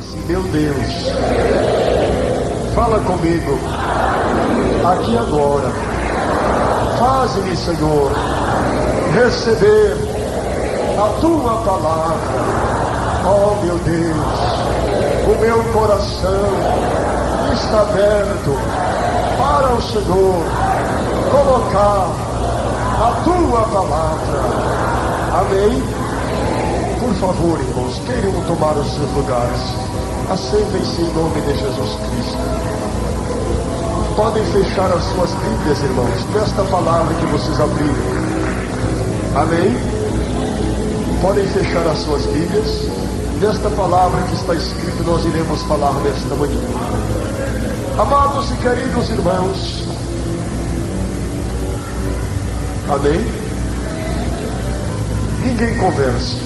assim: meu Deus, fala comigo, aqui agora. Faz-me, Senhor, receber a tua palavra. Oh meu Deus, o meu coração está aberto para o Senhor colocar a tua palavra. Amém? Por favor, irmãos, queiram tomar os seus lugares. Assentem-se em nome de Jesus Cristo. Podem fechar as suas Bíblias, irmãos, nesta palavra que vocês abriram. Amém? Podem fechar as suas Bíblias. Nesta palavra que está escrito, nós iremos falar nesta manhã. Amados e queridos irmãos, amém? Ninguém conversa.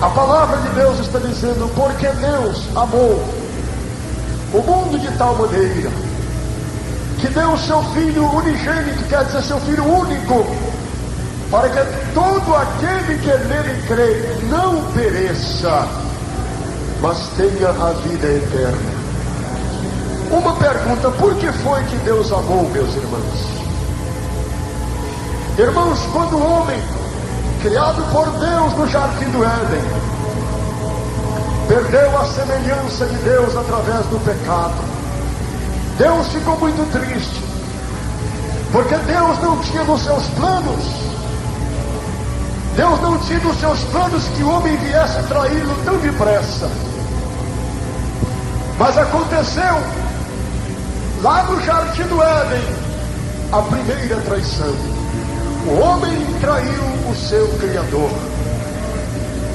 A palavra de Deus está dizendo: porque Deus amou o mundo de tal maneira que deu o seu Filho unigênito, quer dizer, seu Filho único, para que todo aquele que nele crê não pereça, mas tenha a vida eterna. Uma pergunta: por que foi que Deus amou, meus irmãos? Irmãos, quando o homem, criado por Deus no jardim do Éden, perdeu a semelhança de Deus através do pecado, Deus ficou muito triste, porque Deus não tinha nos seus planos, Deus não tinha nos seus planos que o homem viesse traí-lo tão depressa. Mas aconteceu lá no jardim do Éden a primeira traição. O homem traiu o seu Criador,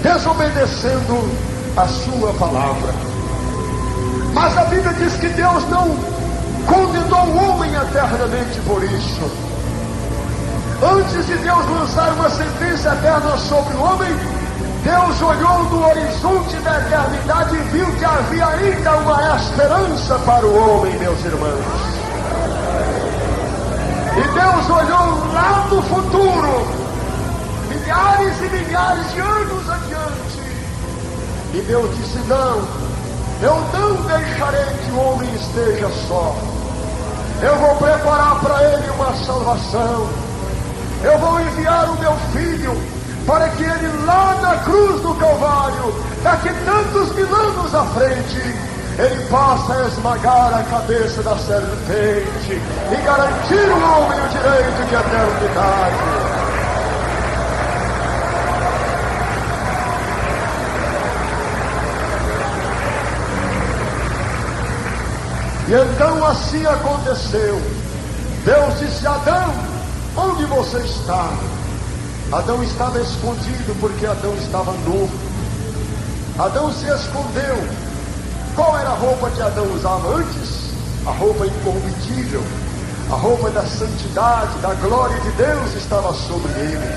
desobedecendo a sua palavra. Mas a Bíblia diz que Deus não condenou o homem eternamente por isso. Antes de Deus lançar uma sentença eterna sobre o homem, Deus olhou no horizonte da eternidade e viu que havia ainda uma esperança para o homem, meus irmãos. E Deus olhou lá no futuro, milhares e milhares de anos adiante, e Deus disse: não, eu não deixarei que o homem esteja só. Eu vou preparar para ele uma salvação. Eu vou enviar o meu Filho, para que ele lá na cruz do Calvário, daqui tantos mil anos à frente, ele possa esmagar a cabeça da serpente e garantir ao homem o direito de eternidade. E então assim aconteceu. Deus disse: Adão, onde você está? Adão estava escondido porque Adão estava nu. Adão se escondeu. Qual era a roupa que Adão usava antes? A roupa incorruptível, a roupa da santidade, da glória de Deus estava sobre ele.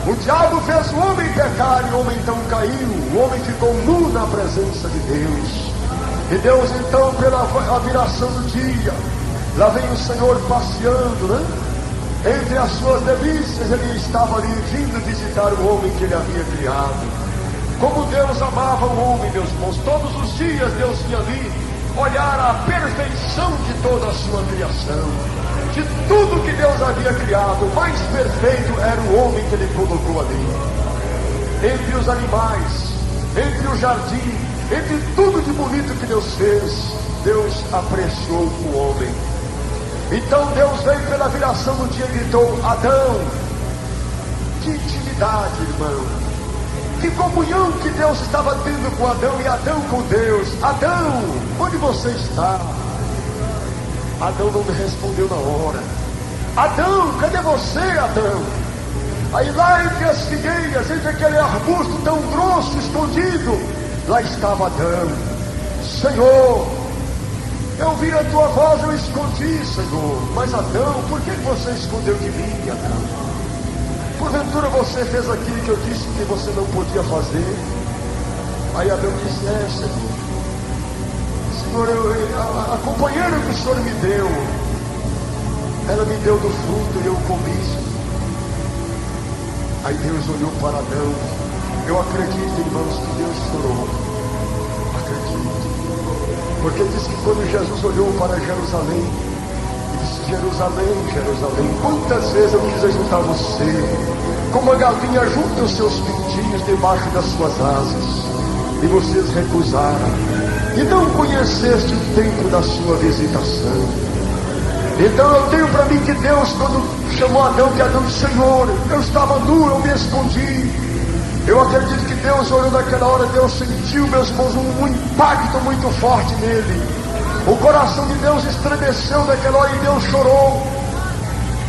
O diabo fez o homem pecar e o homem então caiu. O homem ficou nu na presença de Deus. E Deus então, pela viração do dia, lá vem o Senhor passeando, né? Entre as suas delícias, ele estava ali vindo visitar o homem que ele havia criado. Como Deus amava o homem, meus irmãos. Todos os dias Deus vinha ali olhar a perfeição de toda a sua criação, de tudo que Deus havia criado. O mais perfeito era o homem que ele colocou ali. Entre os animais, entre o jardim, entre tudo de bonito que Deus fez, Deus apreciou o homem. Então Deus veio pela viração do dia e gritou: Adão! Que intimidade, irmão! Que comunhão que Deus estava tendo com Adão e Adão com Deus. Adão, onde você está? Adão não me respondeu na hora. Adão, cadê você, Adão? Aí lá entre as figueiras, entre aquele arbusto tão grosso, escondido, lá estava Adão. Senhor, eu vi a tua voz, eu escondi, Senhor. Mas Adão, por que você escondeu de mim, Adão? Porventura você fez aquilo que eu disse que você não podia fazer? Aí Adão disse: Senhor, a companheira que o Senhor me deu, ela me deu do fruto e eu comi. Aí Deus olhou para Adão. Eu acredito, irmãos, que Deus chorou. Porque diz que quando Jesus olhou para Jerusalém, e disse: Jerusalém, Jerusalém, quantas vezes eu quis ajuntar você, como a galinha junta os seus pintinhos debaixo das suas asas, e vocês recusaram, e não conheceste o tempo da sua visitação. Então eu tenho para mim que Deus, quando chamou Adão, que Adão disse: Senhor, eu estava nu, eu me escondi. Eu acredito que Deus olhou naquela hora, Deus sentiu, meus irmãos, um impacto muito forte nele. O coração de Deus estremeceu naquela hora e Deus chorou.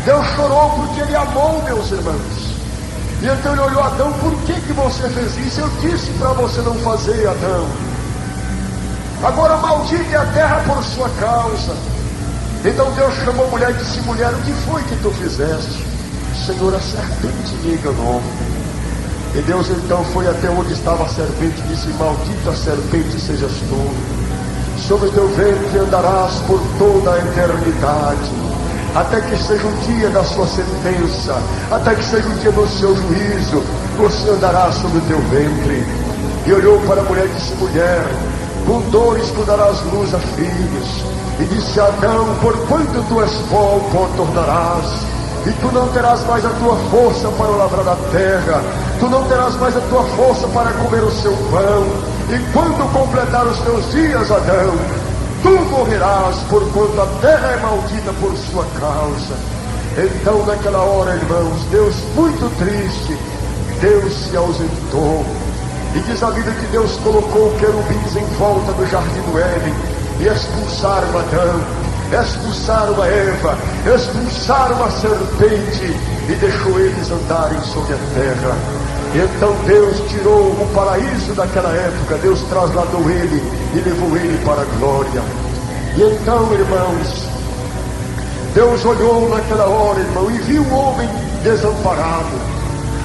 Deus chorou porque Ele amou, meus irmãos. E então Ele olhou: Adão, por que você fez isso? Eu disse para você não fazer, Adão. Agora maldita é a terra por sua causa. Então Deus chamou a mulher e disse: mulher, o que foi que tu fizeste? Senhor, a serpente me enganou. E Deus então foi até onde estava a serpente e disse: maldita serpente sejas tu, sobre teu ventre andarás por toda a eternidade, até que seja o dia da sua sentença, até que seja o dia do seu juízo, você andará sobre o teu ventre. E olhou para a mulher e disse: mulher, com dores tu darás luz a filhos. E disse: Adão, porquanto tu és pó tornarás, e tu não terás mais a tua força para lavrar a terra, tu não terás mais a tua força para comer o seu pão, e quando completar os teus dias, Adão, tu morrerás, porquanto a terra é maldita por sua causa. Então naquela hora, irmãos, Deus muito triste, Deus se ausentou. E diz a Bíblia que Deus colocou querubins em volta do jardim do Éden, e expulsaram Adão, expulsaram a Eva, expulsaram a serpente, e deixou eles andarem sobre a terra. Então Deus tirou o paraíso daquela época, Deus trasladou ele e levou ele para a glória. E então, irmãos, Deus olhou naquela hora, irmão, e viu o homem desamparado.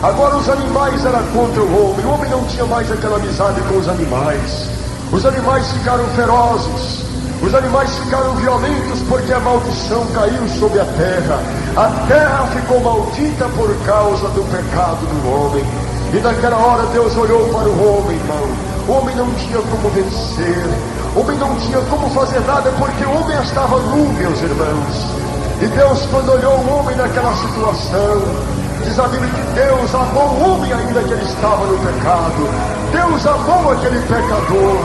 Agora os animais eram contra o homem não tinha mais aquela amizade com os animais. Os animais ficaram ferozes, os animais ficaram violentos, porque a maldição caiu sobre a terra ficou maldita por causa do pecado do homem. E naquela hora Deus olhou para o homem, irmão. O homem não tinha como vencer, o homem não tinha como fazer nada, porque o homem estava nu, meus irmãos. E Deus, quando olhou o homem naquela situação, diz a Bíblia que Deus amou o homem ainda que ele estava no pecado. Deus amou aquele pecador.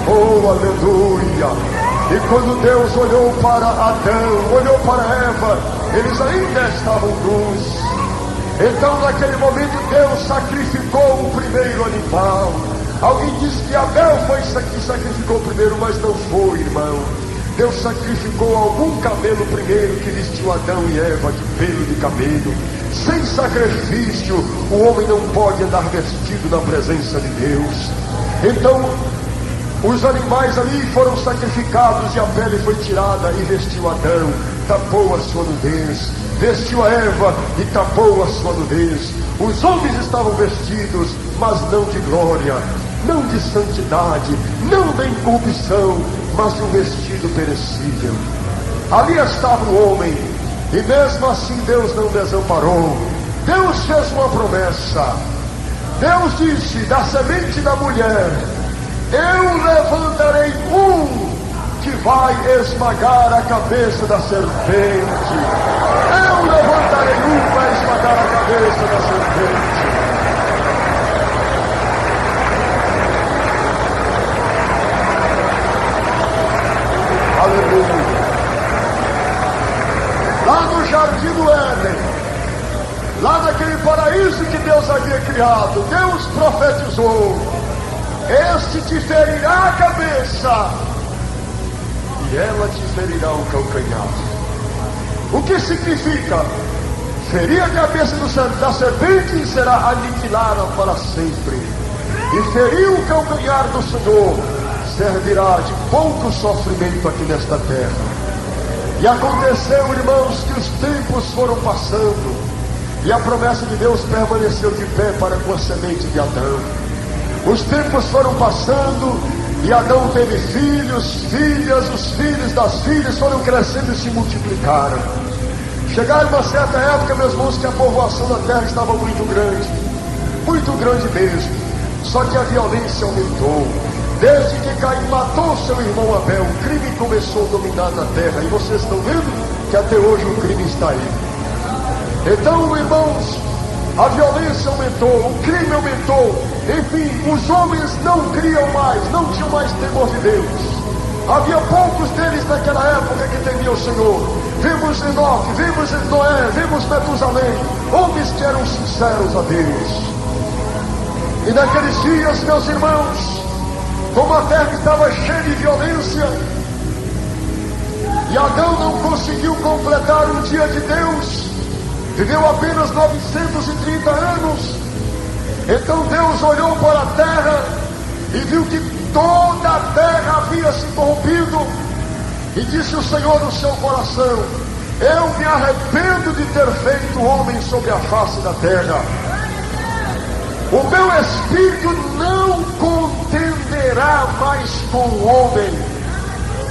Oh, aleluia! E quando Deus olhou para Adão, olhou para Eva, eles ainda estavam nus. Então naquele momento Deus sacrificou o primeiro animal. Alguém disse que Abel foi que sacrificou primeiro, mas não foi, irmão. Deus sacrificou algum camelo primeiro, que vestiu Adão e Eva de pelo de camelo. Sem sacrifício o homem não pode andar vestido na presença de Deus. Então os animais ali foram sacrificados e a pele foi tirada, e vestiu Adão, tapou a sua nudez. Vestiu a Eva e tapou a sua nudez. Os homens estavam vestidos, mas não de glória, não de santidade, não de incorrupção, mas de um vestido perecível. Ali estava o homem, e mesmo assim Deus não desamparou. Deus fez uma promessa. Deus disse: da semente da mulher eu levantarei um que vai esmagar a cabeça da serpente. Eu levantarei um para esmagar a cabeça da serpente. Aleluia. Lá no jardim do Éden, lá naquele paraíso que Deus havia criado, Deus profetizou: este te ferirá a cabeça e ela te ferirá o calcanhar. O que significa? Ferir a cabeça da serpente e será aniquilada para sempre. E ferir o calcanhar do Senhor servirá de pouco sofrimento aqui nesta terra. E aconteceu, irmãos, que os tempos foram passando, e a promessa de Deus permaneceu de pé para com a semente de Adão. Os tempos foram passando, e Adão teve filhos, filhas, os filhos das filhas foram crescendo e se multiplicaram. Chegaram uma certa época, meus irmãos, que a povoação da terra estava muito grande mesmo. Só que a violência aumentou. Desde que Caim matou seu irmão Abel, o crime começou a dominar na terra. E vocês estão vendo que até hoje o crime está aí. Então, irmãos, a violência aumentou, o crime aumentou. Enfim, os homens não criam mais, não tinham mais temor de Deus. Havia poucos deles naquela época que temiam o Senhor. Vimos Enoque, vimos Noé, vimos Metusalém, homens que eram sinceros a Deus. E naqueles dias, meus irmãos, como a terra estava cheia de violência, e Adão não conseguiu completar um dia de Deus, viveu apenas 930 anos. Então Deus olhou para a terra e viu que toda a terra havia se corrompido, e disse o Senhor no seu coração: eu me arrependo de ter feito o homem sobre a face da terra. O meu espírito não contenderá mais com o homem.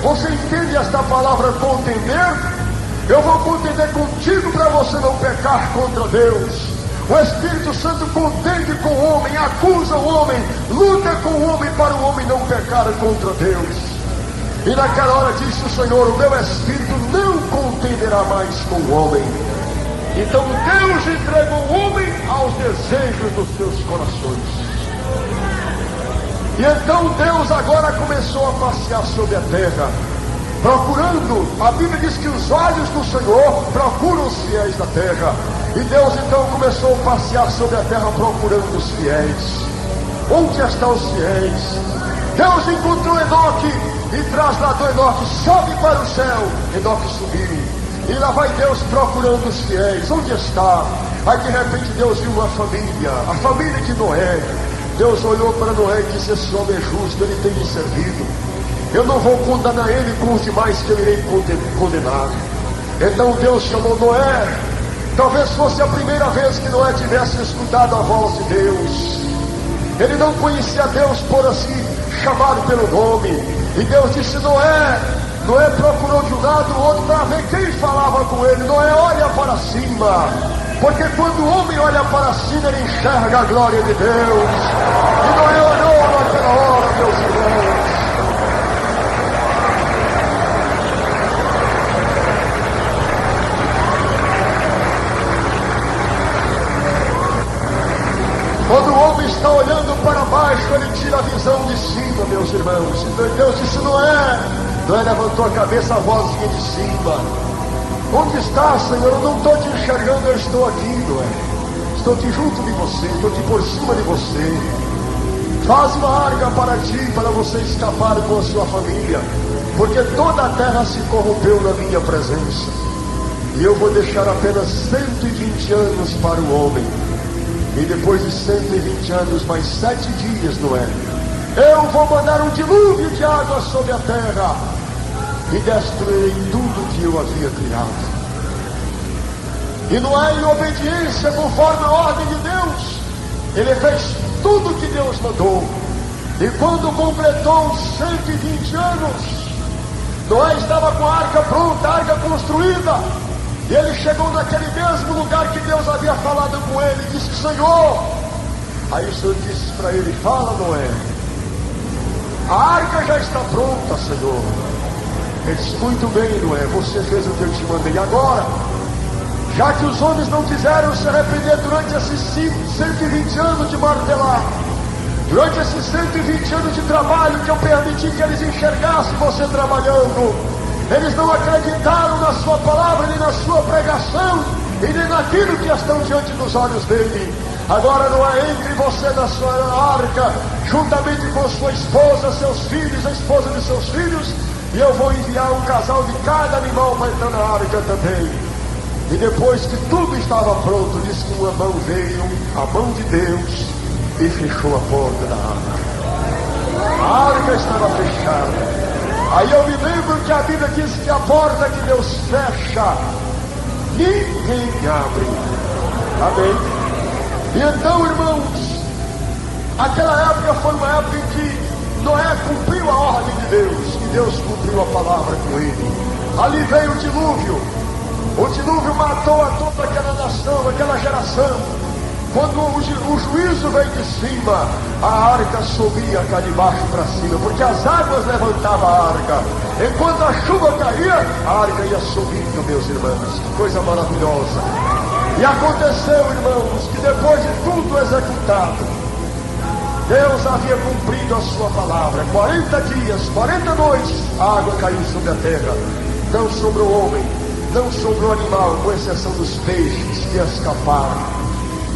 Você entende esta palavra contender? Eu vou contender contigo para você não pecar contra Deus. O Espírito Santo contende com o homem, acusa o homem, luta com o homem para o homem não pecar contra Deus. E naquela hora disse o Senhor: o meu Espírito não contenderá mais com o homem. Então Deus entregou o homem aos desejos dos seus corações. E então Deus agora começou a passear sobre a terra, procurando. A Bíblia diz que os olhos do Senhor procuram os fiéis da terra. E Deus então começou a passear sobre a terra procurando os fiéis. Onde estão os fiéis? Deus encontrou Enoque e trasladou Enoque, sobe para o céu. Enoque subiu. E lá vai Deus procurando os fiéis. Onde está? Aí de repente Deus viu uma família, a família de Noé. Deus olhou para Noé e disse: esse homem é justo, ele tem me servido. Eu não vou condenar ele com os demais que eu irei condenar. Então Deus chamou Noé. Talvez fosse a primeira vez que Noé tivesse escutado a voz de Deus. Ele não conhecia Deus por assim chamado pelo nome. E Deus disse: Noé. Noé procurou de um lado, o outro, para ver quem falava com ele. Noé, olha para cima, porque quando o homem olha para cima, ele enxerga a glória de Deus. E Noé olhou naquela hora, meus irmãos. Quando o homem está olhando para baixo, ele tira a visão de cima, meus irmãos. Então Deus disse: Noé. Noé levantou a cabeça, a vozinha de cima: onde está, Senhor? Eu não estou te enxergando, eu estou aqui, Noé. Estou aqui junto de você, estou aqui por cima de você. Faz uma arca para ti, para você escapar com a sua família, porque toda a terra se corrompeu na minha presença. E eu vou deixar apenas 120 anos para o homem. E depois de 120 anos, mais 7 dias, Noé, eu vou mandar um dilúvio de água sobre a terra e destruirei tudo que eu havia criado. E Noé, em obediência, conforme a ordem de Deus, ele fez tudo que Deus mandou. E quando completou os 120 anos, Noé estava com a arca pronta, a arca construída. E ele chegou naquele mesmo lugar que Deus havia falado com ele e disse: Senhor. Aí o Senhor disse para ele: fala, Noé. A arca já está pronta, Senhor. Ele disse: muito bem, Noé, você fez o que eu te mandei. Agora, já que os homens não quiseram se arrepender durante esses 120 anos de martelar, durante esses 120 anos de trabalho que eu permiti que eles enxergassem você trabalhando, eles não acreditaram na sua palavra, nem na sua pregação, e nem naquilo que estão diante dos olhos dele. Agora, Noé, entre você na sua arca, juntamente com sua esposa, seus filhos, a esposa de seus filhos, e eu vou enviar um casal de cada animal para entrar na arca também. E depois que tudo estava pronto, diz que uma mão veio, a mão de Deus, e fechou a porta da arca. A arca estava fechada. Aí eu me lembro que a Bíblia diz que a porta que Deus fecha, ninguém abre. Amém? E então, irmãos, aquela época foi uma época em que Noé cumpriu a ordem de Deus, e Deus cumpriu a palavra com ele. Ali veio o dilúvio matou a toda aquela nação, aquela geração. Quando o juízo veio de cima, a arca subia cá de baixo para cima, porque as águas levantavam a arca. Enquanto a chuva caía, a arca ia subindo, meus irmãos. Que coisa maravilhosa. E aconteceu, irmãos, que depois de tudo executado, Deus havia cumprido a sua palavra. 40 dias, 40 noites, a água caiu sobre a terra. Não sobre o homem, não sobre o animal, com exceção dos peixes que escaparam.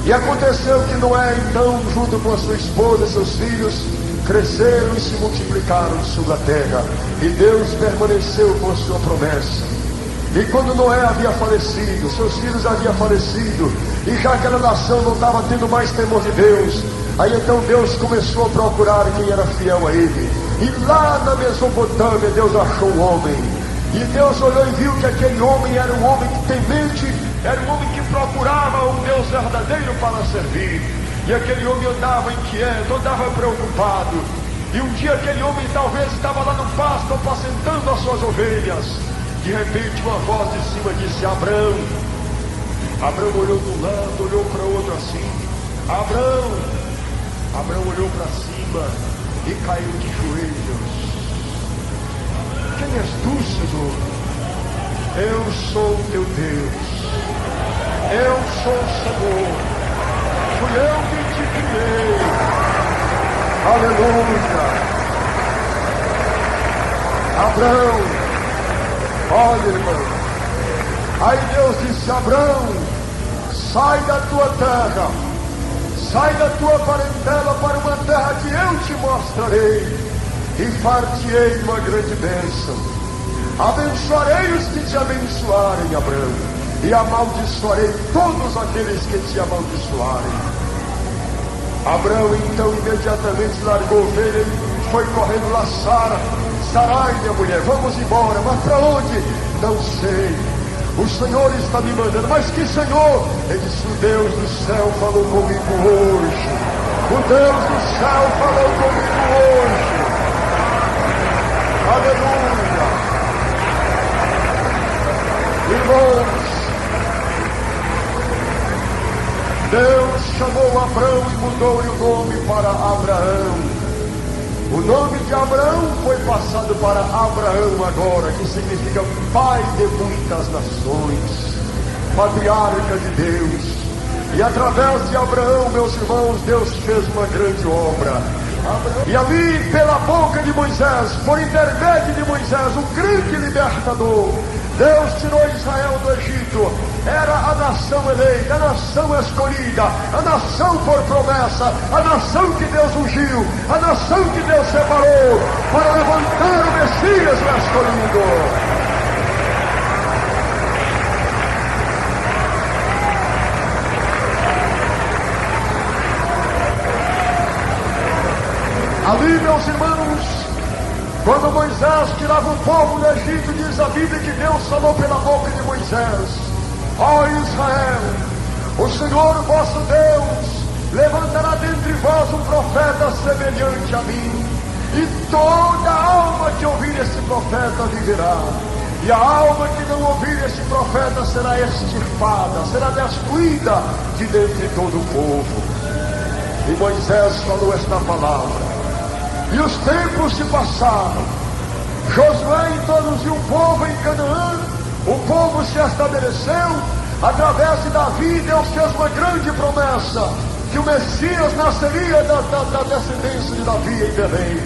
E aconteceu que Noé, então, junto com a sua esposa e seus filhos, cresceram e se multiplicaram sobre a terra. E Deus permaneceu com a sua promessa. E quando Noé havia falecido, seus filhos haviam falecido, e já aquela nação não estava tendo mais temor de Deus, aí então Deus começou a procurar quem era fiel a ele. E lá na Mesopotâmia Deus achou um homem. E Deus olhou e viu que aquele homem era um homem temente, era um homem que procurava um Deus verdadeiro para servir. E aquele homem andava inquieto, andava preocupado. E um dia aquele homem talvez estava lá no pasto apacentando as suas ovelhas. De repente uma voz de cima disse: Abrão. Abrão olhou de um lado, olhou para o outro assim. Abrão. Abrão olhou para cima e caiu de joelhos. Quem és tu, Senhor? Eu sou o teu Deus. Eu sou o Senhor. Fui eu que te criei. Aleluia. Abrão, olha, irmão. Aí Deus disse: Abrão, sai da tua terra, sai da tua parentela para uma terra que eu te mostrarei. E far-te-ei uma grande bênção. Abençoarei os que te abençoarem, Abraão, e amaldiçoarei todos aqueles que te amaldiçoarem. Abraão então imediatamente largou a ovelha e foi correndo lá. Sarai, minha mulher, vamos embora. Mas para onde? Não sei. O Senhor está me mandando. Mas que Senhor? Ele disse: o Deus do céu falou comigo hoje. O Deus do céu falou comigo hoje. Aleluia. Irmãos, Deus chamou Abrão e mudou-lhe o nome para Abraão. O nome de Abraão foi passado para Abraão agora, que significa pai de muitas nações, patriarca de Deus. E através de Abraão, meus irmãos, Deus fez uma grande obra. E ali, pela boca de Moisés, por intermédio de Moisés, um grande libertador, Deus tirou Israel do Egito. Era a nação eleita, a nação escolhida, a nação por promessa, a nação que Deus ungiu, a nação que Deus separou para levantar o Messias, o escolhido. Ali, meus irmãos, quando Moisés tirava o povo do Egito, diz a Bíblia que Deus falou pela boca de Moisés: ó Israel, o Senhor vosso Deus levantará dentre vós um profeta semelhante a mim, e toda alma que ouvir esse profeta viverá, e a alma que não ouvir esse profeta será extirpada, será destruída de dentre todo o povo. E Moisés falou esta palavra. E os tempos se passaram. Josué introduziu o povo em Canaã. O povo se estabeleceu. Através de Davi, Deus fez uma grande promessa, que o Messias nasceria da descendência de Davi em Belém.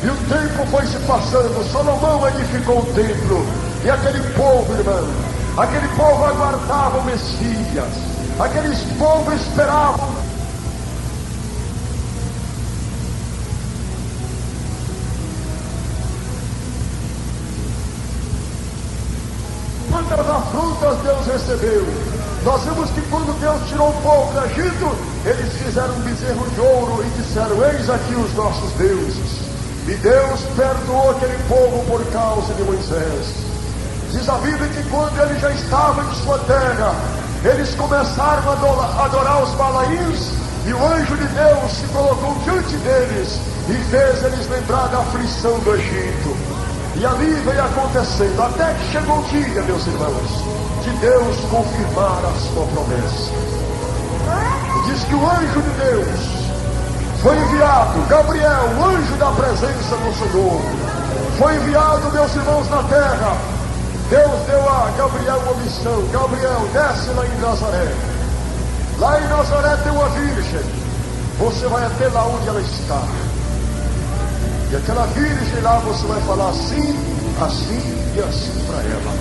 E o tempo foi se passando. Salomão edificou o templo. E aquele povo, irmão, aquele povo aguardava o Messias. Aqueles povos esperavam. Quantas afrontas Deus recebeu. Nós vemos que quando Deus tirou o povo do Egito, eles fizeram um bezerro de ouro e disseram: eis aqui os nossos deuses. E Deus perdoou aquele povo por causa de Moisés. Diz a Bíblia que quando ele já estava em sua terra, eles começaram a adorar os Balaíns, e o anjo de Deus se colocou diante deles e fez eles lembrar da aflição do Egito. E ali veio acontecendo, até que chegou o dia, meus irmãos, de Deus confirmar a sua promessa. O diz que o anjo de Deus foi enviado, Gabriel, o anjo da presença do Senhor, foi enviado, meus irmãos, na terra. Deus deu a Gabriel uma missão: Gabriel, desce lá em Nazaré. Lá em Nazaré tem uma virgem, você vai até lá onde ela está. E aquela virgem lá você vai falar assim, assim e assim para ela.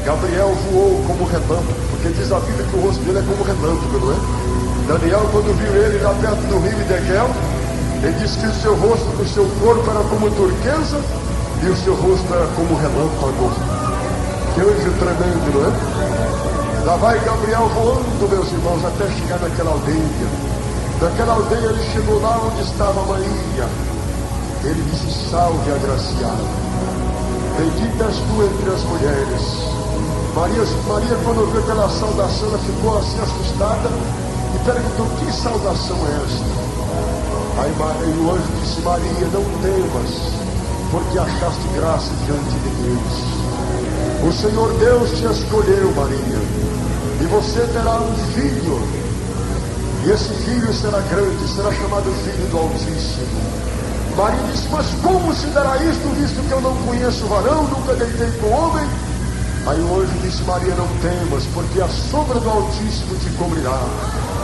Gabriel voou como relâmpago, porque diz a Bíblia que o rosto dele é como relâmpago, não é? Daniel, quando viu ele lá perto do rio Hidegel, ele disse que o seu rosto, o seu corpo era como turquesa e o seu rosto era como relâmpago. Que anjo tremendo, não é? Lá vai Gabriel voando, meus irmãos, até chegar naquela aldeia. Naquela aldeia ele chegou lá onde estava Maria. Ele disse: salve, agraciada, bendita és tu entre as mulheres. Maria, quando viu aquela saudação, ela ficou assim assustada e perguntou: que saudação é esta? Aí o anjo disse: Maria, não temas, porque achaste graça diante de Deus. O Senhor Deus te escolheu, Maria, e você terá um filho, e esse filho será grande, será chamado Filho do Altíssimo. Maria disse: mas como se dará isto, visto que eu não conheço varão, nunca deitei com homem? Aí o anjo disse: Maria, não temas, porque a sombra do Altíssimo te cobrirá,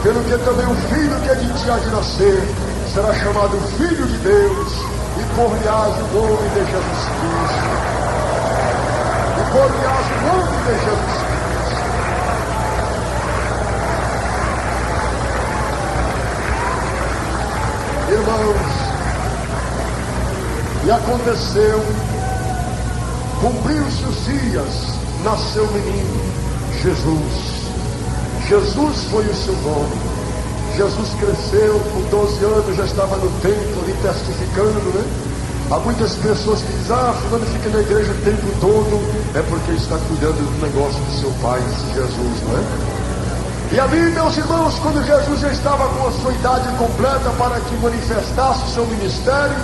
pelo que também o filho que é de ti há de nascer será chamado Filho de Deus, e por-lhe-ás o nome de Jesus Cristo. E por-lhe-ás o nome de Jesus Cristo. Irmãos, e aconteceu, cumpriu-se os dias, nasceu o menino, Jesus. Jesus foi o seu nome. Jesus cresceu, com 12 anos já estava no templo ali testificando, né? Há muitas pessoas que dizem: ah, fulano fica na igreja o tempo todo. É porque está cuidando do negócio do seu pai, Jesus, não é? E ali, meus irmãos, quando Jesus já estava com a sua idade completa para que manifestasse o seu ministério,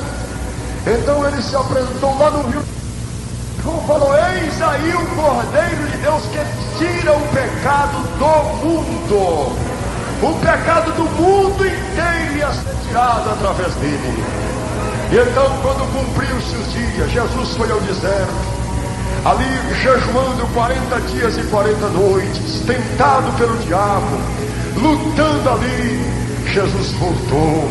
então ele se apresentou lá no rio. João falou: eis aí o Cordeiro de Deus que tira o pecado do mundo. O pecado do mundo inteiro ia ser tirado através dele. E então, quando cumpriu-se os dias, Jesus foi ao deserto, ali jejuando 40 dias e 40 noites, tentado pelo diabo, lutando ali. Jesus voltou.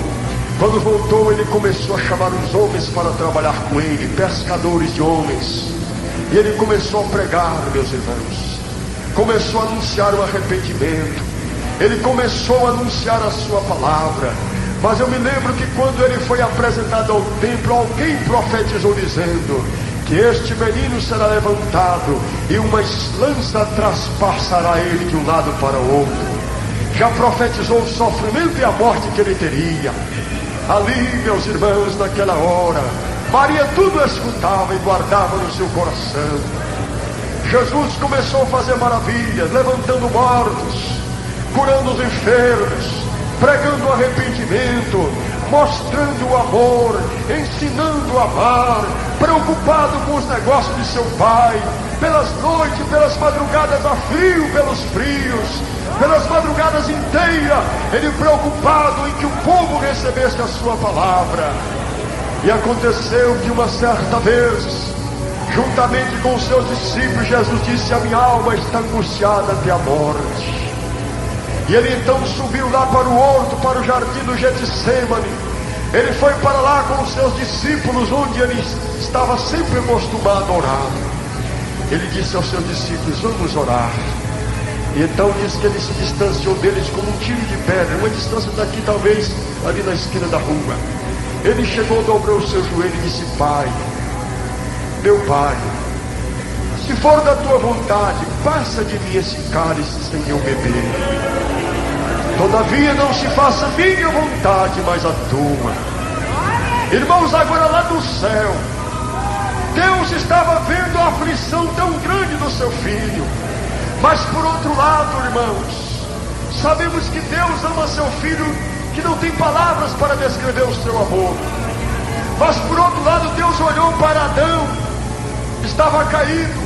Quando voltou, ele começou a chamar os homens para trabalhar com ele, pescadores de homens. E ele começou a pregar, meus irmãos, começou a anunciar o arrependimento, ele começou a anunciar a sua palavra. Mas eu me lembro que quando ele foi apresentado ao templo, alguém profetizou dizendo que este menino será levantado e uma lança traspassará ele de um lado para o outro. Já profetizou o sofrimento e a morte que ele teria. Ali, meus irmãos, naquela hora, Maria tudo escutava e guardava no seu coração. Jesus começou a fazer maravilhas, levantando mortos, curando os enfermos, pregando o arrependimento, mostrando o amor, ensinando a amar, preocupado com os negócios de seu pai, pelas noites, pelas madrugadas a frio, pelos frios, pelas madrugadas inteiras, ele preocupado em que o povo recebesse a sua palavra. E aconteceu que uma certa vez, juntamente com os seus discípulos, Jesus disse: a minha alma está angustiada até a morte. E ele então subiu lá para o horto, para o jardim do Getsemane. Ele foi para lá com os seus discípulos, onde ele estava sempre acostumado a orar. Ele disse aos seus discípulos: vamos orar. E então diz que ele se distanciou deles como um tiro de pedra, uma distância daqui, talvez ali na esquina da rua. Ele chegou, dobrou o seu joelho e disse: Pai, meu Pai, se for da tua vontade, passa de mim esse cálice sem eu beber. Todavia não se faça minha vontade, mas a tua. Irmãos, agora lá do céu, Deus estava vendo a aflição tão grande do seu filho. Mas por outro lado, irmãos, sabemos que Deus ama seu filho, que não tem palavras para descrever o seu amor. Mas por outro lado, Deus olhou para Adão, estava caído.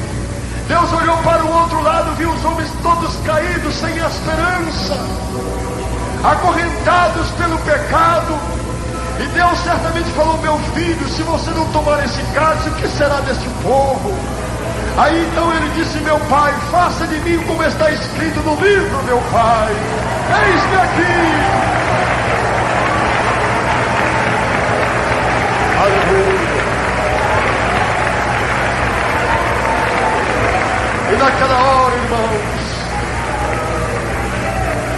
Deus olhou para o outro lado, viu os homens todos caídos, sem esperança. acorrentados pelo pecado. E Deus certamente falou: meu filho, se você não tomar esse cálice, o que será deste povo? Aí então ele disse: meu pai, faça de mim como está escrito no livro, meu pai. Eis-me aqui. Aleluia. E naquela hora, irmãos,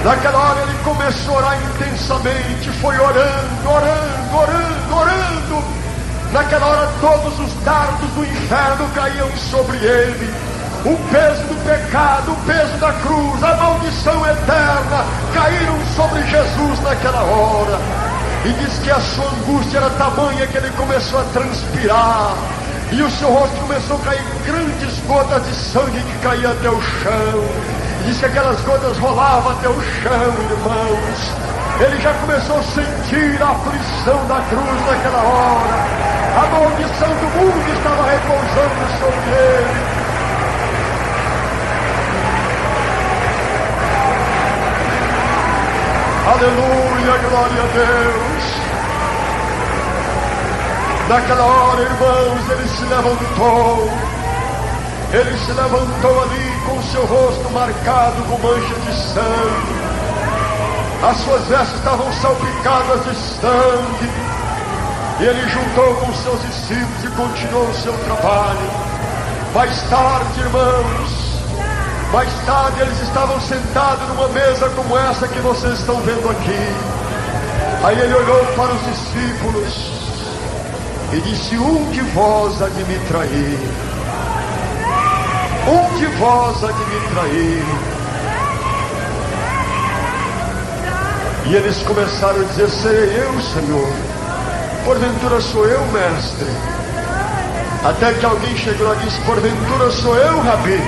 naquela hora ele começou a orar intensamente, foi orando, orando, orando, orando. Naquela hora todos os dardos do inferno caíam sobre ele. O peso do pecado, o peso da cruz, a maldição eterna caíram sobre Jesus naquela hora. E diz que a sua angústia era tamanha que ele começou a transpirar. E o seu rosto começou a cair grandes gotas de sangue que caía até o chão. E diz que aquelas gotas rolavam até o chão, irmãos. Ele já começou a sentir a aflição da cruz naquela hora. A maldição do mundo estava repousando sobre ele. Aleluia, glória a Deus. Naquela hora, irmãos, ele se levantou. Ele se levantou ali com o seu rosto marcado com manchas de sangue. As suas vestes estavam salpicadas de sangue. E ele juntou com os seus discípulos e continuou o seu trabalho. Mais tarde, irmãos, mais tarde eles estavam sentados numa mesa como essa que vocês estão vendo aqui. Aí ele olhou para os discípulos e disse: um de vós há de me trair. Um de vós há de me trair. E eles começaram a dizer: serei eu, Senhor. Porventura sou eu, mestre. Até que alguém chegou lá e disse: porventura sou eu, Rabi.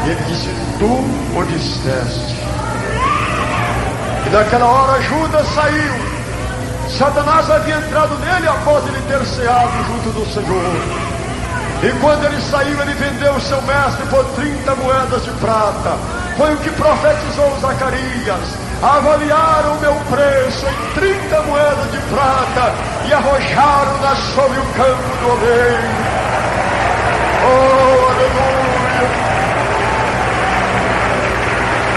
E ele disse: tu o disseste. E naquela hora Judas saiu. Satanás havia entrado nele após ele ter ceado junto do Senhor. E quando ele saiu, ele vendeu o seu mestre por 30 moedas de prata. Foi o que profetizou Zacarias. Avaliaram o meu preço em 30 moedas de prata e arrojaram-na sobre o campo do oleiro. Oh, aleluia!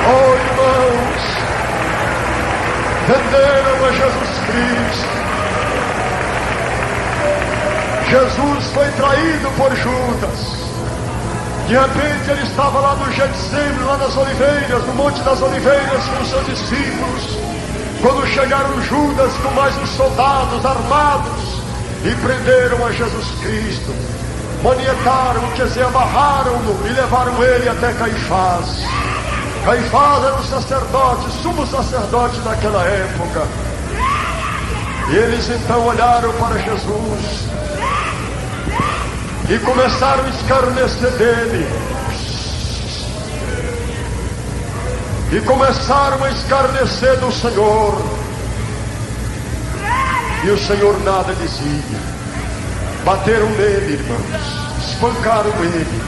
Oh, irmãos, venderam a Jesus Cristo. Jesus foi traído por Judas. De repente ele estava lá no Getsemane, lá nas Oliveiras, no Monte das Oliveiras com seus discípulos, quando chegaram Judas com mais uns soldados armados e prenderam a Jesus Cristo, manietaram, quer dizer, amarraram-no e levaram ele até Caifás. Caifás era o sacerdote, sumo sacerdote daquela época. E eles então olharam para Jesus e começaram a escarnecer dele. E começaram a escarnecer do Senhor. E o Senhor nada dizia. Bateram nele, irmãos. Espancaram ele.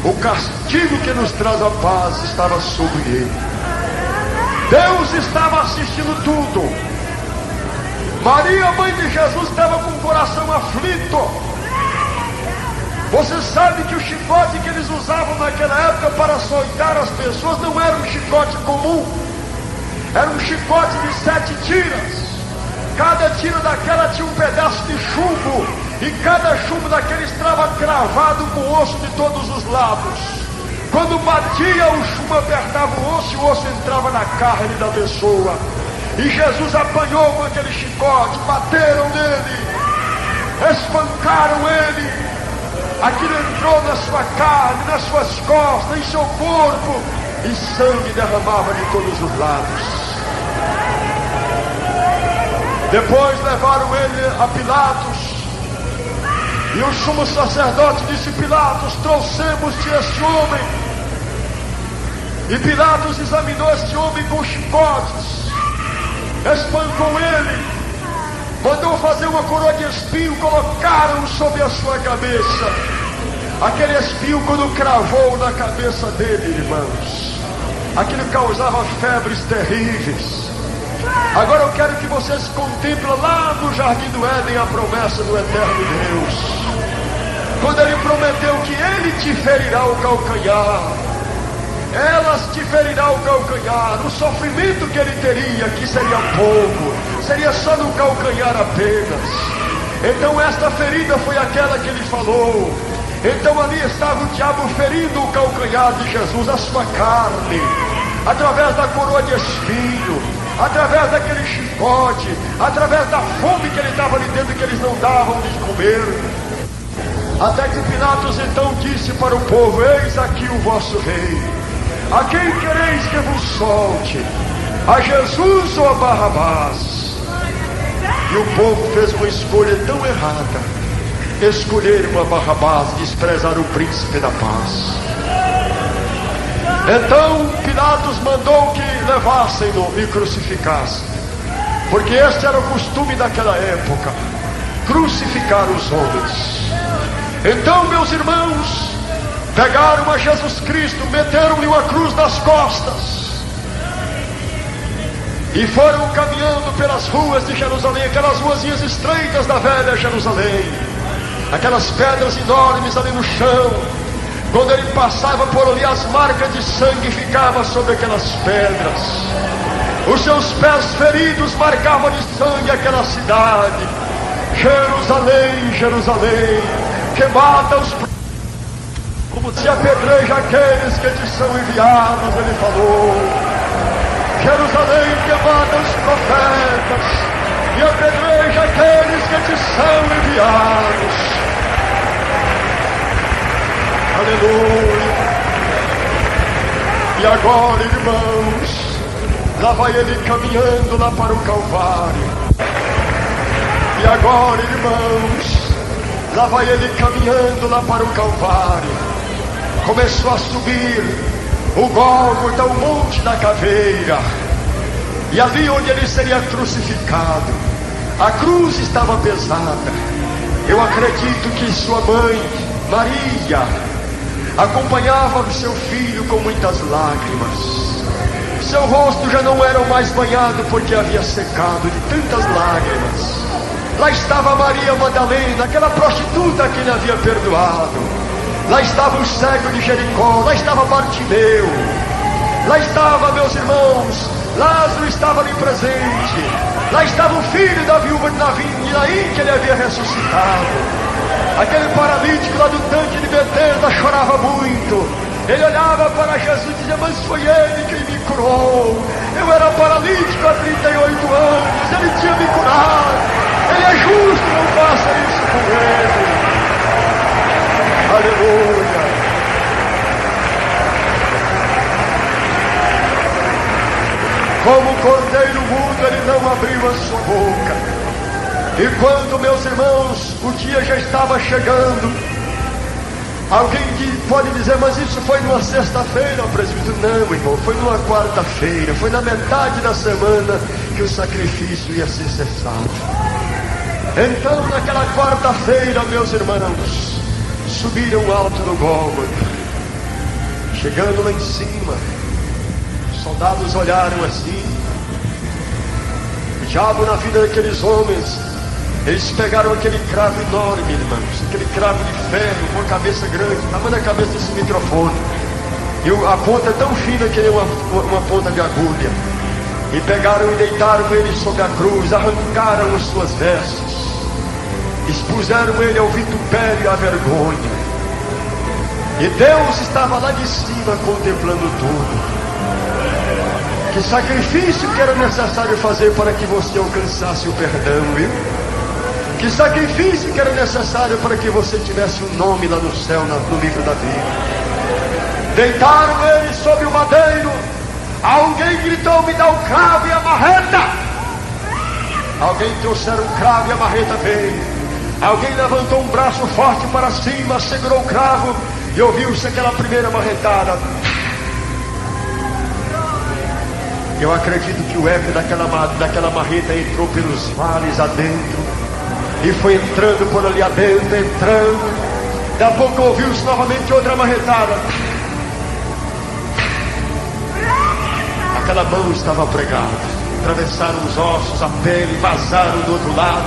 O castigo que nos traz a paz estava sobre ele. Deus estava assistindo tudo. Maria, mãe de Jesus, estava com o coração aflito. Você sabe que o chicote que eles usavam naquela época para açoitar as pessoas não era um chicote comum. Era um chicote de 7 tiras. Cada tira daquela tinha um pedaço de chumbo. E cada chumbo daquele estava cravado com o osso de todos os lados. Quando batia, o chumbo apertava o osso e o osso entrava na carne da pessoa. E Jesus apanhou com aquele chicote, bateram nele, espancaram ele. Aquilo entrou na sua carne, nas suas costas, em seu corpo, e sangue derramava de todos os lados. Depois levaram ele a Pilatos, e o sumo sacerdote disse: Pilatos, trouxemos-te este homem. E Pilatos examinou este homem com chicotes, espancou ele, mandou fazer uma coroa de espinho, colocaram sobre a sua cabeça. Aquele espinho, quando cravou na cabeça dele, irmãos, Aquilo causava febres terríveis. Agora eu quero que vocês contemplem lá no Jardim do Éden a promessa do eterno Deus. Quando ele prometeu que ele te ferirá o calcanhar, elas te ferirá o calcanhar. O sofrimento que ele teria, que seria pouco, seria só no calcanhar apenas. Então esta ferida foi aquela que ele falou. Então ali estava o diabo ferindo o calcanhar de Jesus, a sua carne, através da coroa de espinho, através daquele chicote, através da fome que ele estava ali dentro, que eles não davam de comer. Até que Pilatos então disse para o povo: eis aqui o vosso rei. A quem quereis que vos solte? A Jesus ou a Barrabás? E o povo fez uma escolha tão errada: escolheram a Barrabás, desprezaram o príncipe da paz. Então Pilatos mandou que levassem-no e crucificassem, porque este era o costume daquela época, crucificar os homens. Então, meus irmãos, pegaram a Jesus Cristo, meteram-lhe uma cruz nas costas e foram caminhando pelas ruas de Jerusalém, aquelas ruazinhas estreitas da velha Jerusalém, aquelas pedras enormes ali no chão. Quando ele passava por ali, as marcas de sangue ficavam sobre aquelas pedras. Os seus pés feridos marcavam de sangue aquela cidade. Jerusalém, Jerusalém, que mata os, como se apedreja aqueles que te são enviados, ele falou. Jerusalém, que mata os profetas e apedreja aqueles que te são enviados. Aleluia. E agora, irmãos, lá vai ele caminhando lá para o Calvário. E agora, irmãos, lá vai ele caminhando lá para o Calvário. Começou a subir o Gólgota, o Monte da Caveira. E ali onde ele seria crucificado, a cruz estava pesada. Eu acredito que sua mãe, Maria, acompanhava o seu filho com muitas lágrimas. Seu rosto já não era mais banhado porque havia secado de tantas lágrimas. Lá estava Maria Madalena, aquela prostituta que ele havia perdoado. Lá estava o cego de Jericó, lá estava Bartimeu. Lá estava, meus irmãos, Lázaro estava ali presente. Lá estava o filho da viúva de Naim, que ele havia ressuscitado. Aquele paralítico lá do tanque de Betesda chorava muito. Ele olhava para Jesus e dizia: mas foi ele quem me curou. Eu era paralítico há 38 anos, ele tinha me curado. Ele é justo, não faça isso com ele. Aleluia. Como cordeiro mudo, ele não abriu a sua boca. E quando, meus irmãos, o dia já estava chegando, alguém pode dizer: mas isso foi numa sexta-feira, presbítero? Não, irmão, foi numa quarta-feira, foi na metade da semana que o sacrifício ia ser cessado. Então, naquela quarta-feira, meus irmãos, subiram alto no Gólgota. Chegando lá em cima, os soldados olharam assim. O diabo na vida daqueles homens, eles pegaram aquele cravo enorme, irmãos, aquele cravo de ferro com a cabeça grande, tamanho da cabeça desse microfone. E a ponta é tão fina que é uma ponta de agulha. E pegaram e deitaram ele sobre a cruz, arrancaram as suas vestes, expuseram ele ao vitupério e à vergonha. E Deus estava lá de cima contemplando tudo. Que sacrifício que era necessário fazer para que você alcançasse o perdão, viu? Que sacrifício que era necessário para que você tivesse um nome lá no céu, no livro da vida. Deitaram ele sobre o madeiro. Alguém gritou: me dá o cravo e a marreta. Alguém trouxeram o cravo e a marreta veio. Alguém levantou um braço forte para cima, segurou o cravo e ouviu-se aquela primeira marretada. Eu acredito que o eco daquela marreta entrou pelos vales adentro e foi entrando por ali adentro, entrando. Daqui a pouco ouviu-se novamente outra marretada. aquela mão estava pregada. Atravessaram os ossos, a pele, vazaram do outro lado,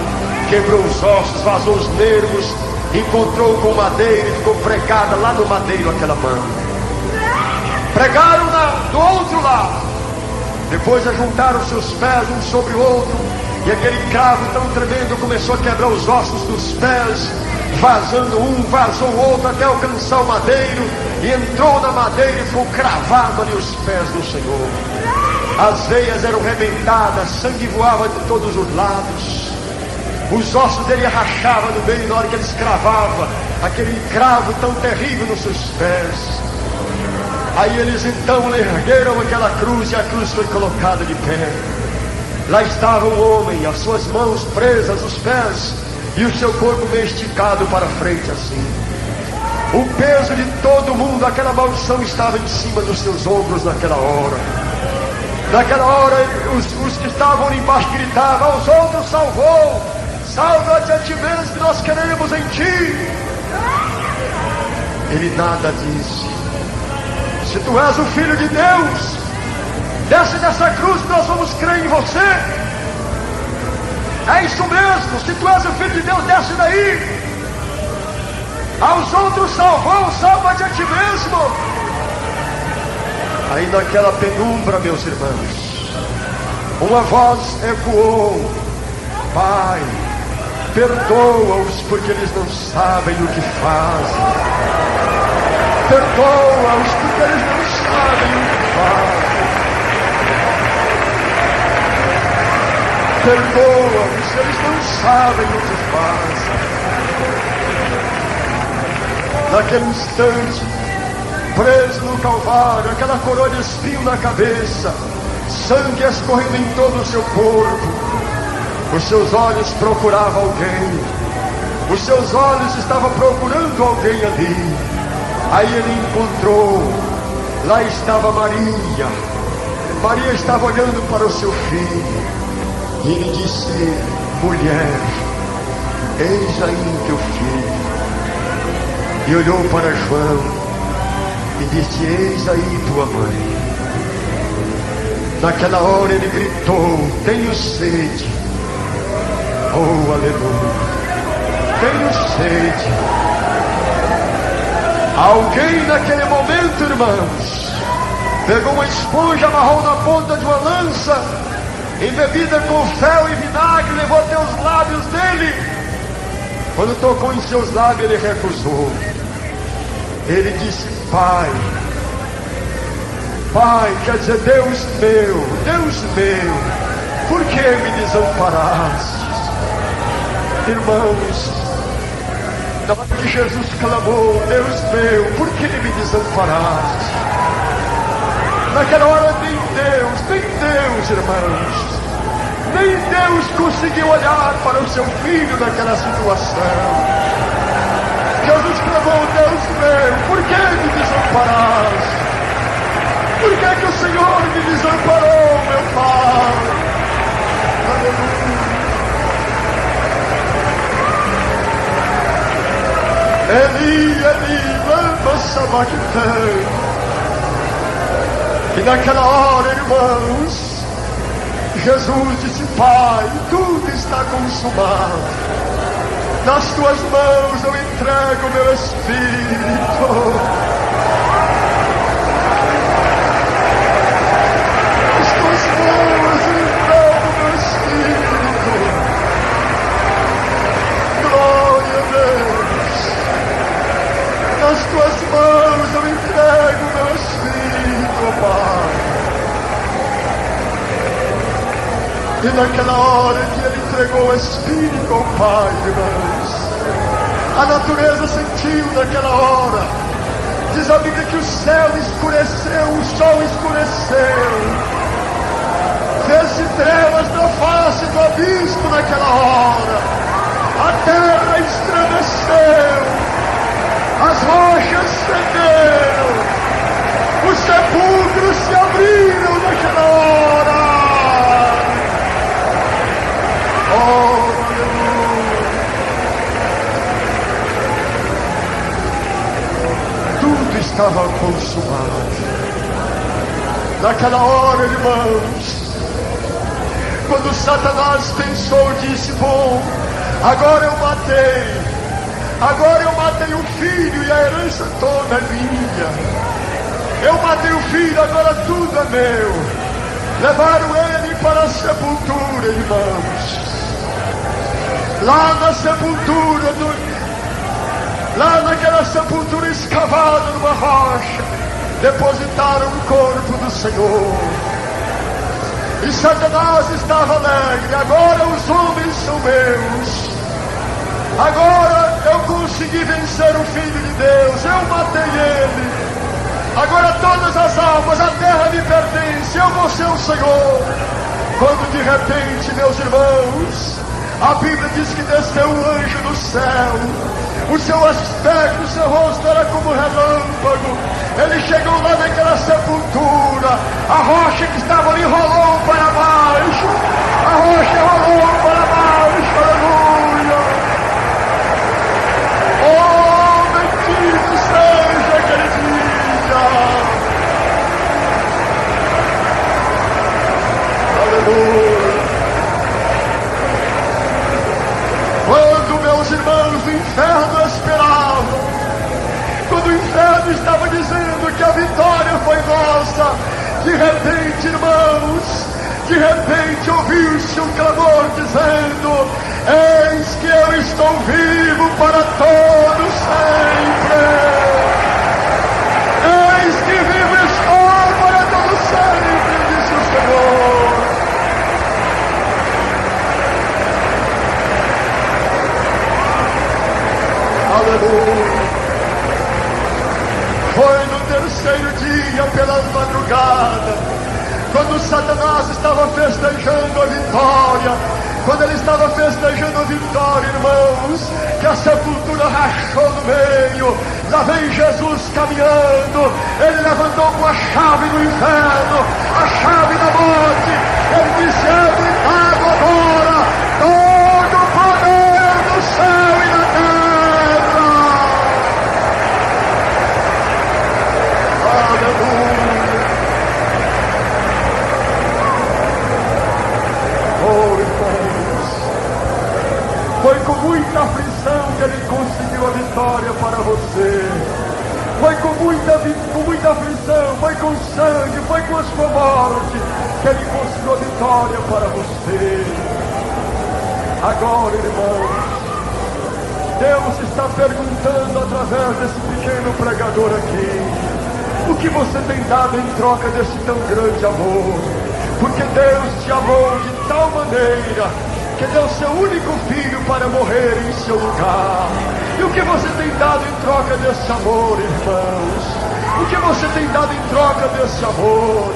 quebrou os ossos, vazou os nervos, encontrou com madeira e ficou pregada lá no madeiro aquela mão. Pregaram do outro lado, depois ajuntaram seus pés um sobre o outro, e aquele cravo tão tremendo começou a quebrar os ossos dos pés, vazando um, vazou o outro, até alcançar o madeiro, e entrou na madeira e ficou cravado ali os pés do Senhor. As veias eram rebentadas, sangue voava de todos os lados, os ossos dele rachavam no meio na hora que ele escravava aquele cravo tão terrível nos seus pés. Aí eles então ergueram aquela cruz, e a cruz foi colocada de pé. Lá estava o homem, as suas mãos presas, os pés, e o seu corpo meio esticado para frente assim. O peso de todo mundo, aquela maldição estava em cima dos seus ombros naquela hora. Naquela hora, os que estavam ali embaixo gritavam: aos outros salvou, salva-te a ti mesmo, que nós queremos em ti. Ele nada disse. Se tu és o Filho de Deus, desce dessa cruz que nós vamos crer em você. É isso mesmo, se tu és o Filho de Deus, desce daí. Aos outros salvou, salva-te a ti mesmo. Aí naquela penumbra, meus irmãos, uma voz ecoou: Pai, perdoa-os porque eles não sabem o que fazem. Perdoa-os porque eles não sabem o que fazem. Perdoa-os, eles não sabem o que fazem. Naquele instante, preso no Calvário, aquela coroa de espinho na cabeça, sangue escorrendo em todo o seu corpo, os seus olhos procuravam alguém, os seus olhos estavam procurando alguém ali. Aí ele encontrou, lá estava Maria. Maria estava olhando para o seu filho, e ele disse: mulher, eis aí teu filho. E olhou para João e disse: eis aí tua mãe. Naquela hora ele gritou: tenho sede. Oh, aleluia, tenho sede. Alguém naquele momento, irmãos, pegou uma esponja, amarrou na ponta de uma lança, embebida com fel e vinagre, levou até os lábios dele. Quando tocou em seus lábios, ele recusou. Ele disse: Pai, Pai, quer dizer, Deus meu, por que me desamparaste? Irmãos, na hora que Jesus clamou: Deus meu, por que me desamparaste? Naquela hora nem Deus, irmãos, nem Deus conseguiu olhar para o seu filho naquela situação. Jesus clamou: Deus meu, por que me desamparaste? Por que o Senhor me desamparou, meu Pai? Aleluia. Eli, Eli, lama sabachthani. E naquela hora, irmãos, Jesus disse: Pai, tudo está consumado. Nas tuas mãos eu entrego o meu espírito. Nas tuas mãos eu entrego o meu espírito. Glória a Deus. Nas tuas mãos eu entrego o meu espírito, Pai. E naquela hora que ele entregou o Espírito ao Pai, irmãos, a natureza sentiu naquela hora. Diz a Bíblia que o céu escureceu, o sol escureceu. Fez-se trevas na face do abismo naquela hora. A terra estremeceu, as rochas tremeram, os sepulcros se abriram naquela hora. Oh, aleluia! Tudo estava consumado. Naquela hora, irmãos, quando Satanás pensou, disse: bom, agora eu matei o filho e a herança toda é minha. Eu matei o filho, agora tudo é meu. Levaram ele para a sepultura, irmãos. Lá na sepultura, lá naquela sepultura escavada numa rocha, depositaram o corpo do Senhor. E Satanás estava alegre: agora os homens são meus. Agora eu consegui vencer o Filho de Deus, eu matei ele. Agora todas as almas, a terra me pertence, eu vou ser o Senhor. Quando de repente, meus irmãos, a Bíblia diz que desceu um anjo do céu. O seu aspecto, o seu rosto era como relâmpago. Ele chegou lá naquela sepultura. A rocha que estava ali rolou para baixo. A rocha rolou para baixo. Aleluia. Oh, bendito seja aquele dia. Aleluia. Quando, meus irmãos, o inferno esperava, quando o inferno estava dizendo que a vitória foi nossa, de repente, irmãos, de repente ouviu-se um clamor dizendo: eis que eu estou vivo para todos sempre. Eis que vivo estou para todos sempre, disse o Senhor. Aleluia. Foi no terceiro dia, pela madrugada, quando Satanás estava festejando a vitória, quando ele estava festejando a vitória, irmãos, que a sepultura rachou no meio. Lá vem Jesus caminhando. Ele levantou com a chave do inferno, a chave da morte. Ele disse: é gritado agora todo o poder do céu e da terra. Aleluia. Oh, irmãos, foi com muita aflição que ele conseguiu a vitória para você. Foi com muita aflição, foi com sangue, foi com a sua morte que ele conseguiu a vitória para você. Agora, irmãos, Deus está perguntando através desse pequeno pregador aqui: o que você tem dado em troca desse tão grande amor? Porque Deus te amou de tal maneira que deu seu único filho para morrer em seu lugar. E o que você tem dado em troca desse amor, irmãos? O que você tem dado em troca desse amor?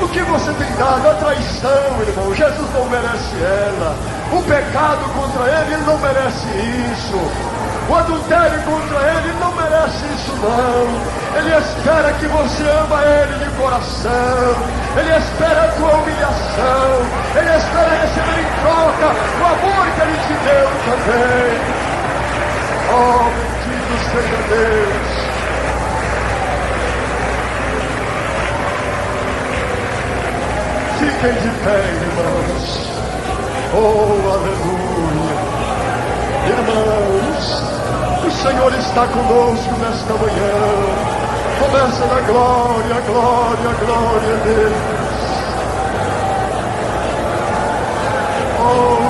O que você tem dado? A traição, irmão, Jesus não merece ela. O pecado contra ele não merece isso. O adultério contra ele não merece isso, não. Ele espera que você ama ele de coração. Ele espera a tua humilhação. Ele espera receber em troca o amor que ele te deu também. Oh, bendito seja Deus. Fiquem de pé, irmãos. Oh, aleluia. Irmãos, o Senhor está conosco nesta manhã. Começa na glória, glória, glória a Deus. Oh,